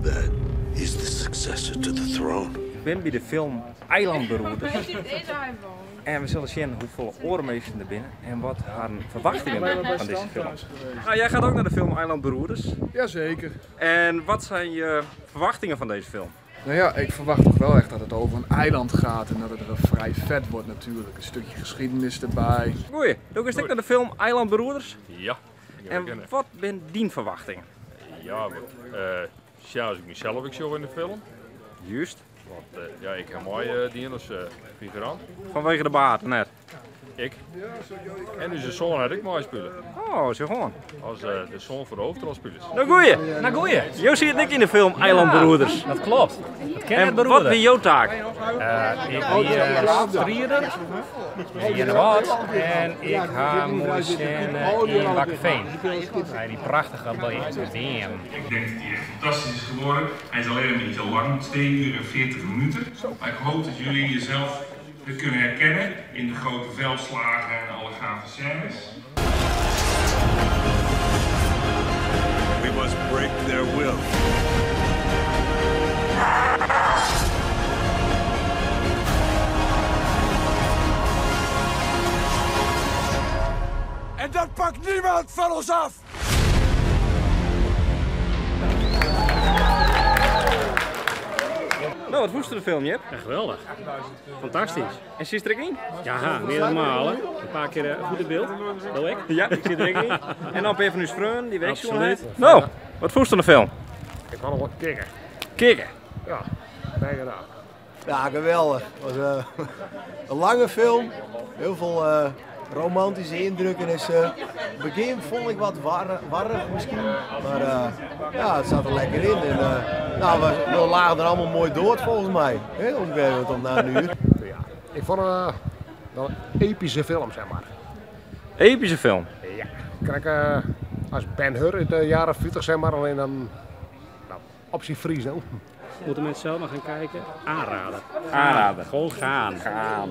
Sinbad is the successor to the throne. Ik ben bij de film Eilandberoerders. En we zullen zien hoeveel oormeesters er binnen en wat haar verwachtingen van deze film. Nou, jij gaat ook naar de film Eilandberoerders. Jazeker. En wat zijn je verwachtingen van deze film? Nou ja, ik verwacht toch wel echt dat het over een eiland gaat en dat het er vrij vet wordt natuurlijk. Een stukje geschiedenis erbij. Goeie, doe eens naar de film Eilandberoerders. Ja. En wat zijn die verwachtingen? Ja, ja, als ik mezelf show in de film. Juist. Want ja, ik heb mooi die als figurant. Vanwege de baard net. Ik. En dus de zoon had ik mooi spelen. Oh, zo gewoon. Als de zoon voor de hoofdrolspelers. Nou goeie. Nou goeie. Jo ziet het niet in de film Eilandberoerders. Dat klopt. Dat ken En wat is jouw taak? Ik ben strieder hier in de Waard en ik ga mooi scène in Wakkeveen. Bij die prachtige Weem. Ik denk dat hij echt fantastisch is geworden. Hij is alleen een beetje te lang, 2 uur en 40 minuten. Maar ik hoop dat jullie jezelf kunnen herkennen in de grote veldslagen en alle gave scènes. We must break their will. En dat pakt niemand van ons af! Nou, wat voest de film, Jip? Ja, geweldig. Fantastisch. En zit er ook in? Ja, meerdere malen. Een paar keer goed in beeld. Doe ik. Ja. Ik zit er ook in. En dan ben je van uw vreun, die weet je wel. Absoluut. Nou, wat voest de film? Ik kan nog wat kicken. Kikken. Ja, nee gedaan. Ja, geweldig. Het was een lange film. Heel veel romantische indrukken. Het begin vond ik wat warrig misschien. Maar ja, het zat er lekker in. En, nou, we lagen er allemaal mooi door volgens mij. Op een gegeven moment na een uur. Ja, ik vond het wel een epische film, zeg maar. Epische film. Ja. Kijk, als Ben Hur in de jaren 40, zeg maar, alleen dan optie Friesland. Moeten mensen zelf maar gaan kijken. Aanraden. Aanraden. Gewoon gaan. Gaan.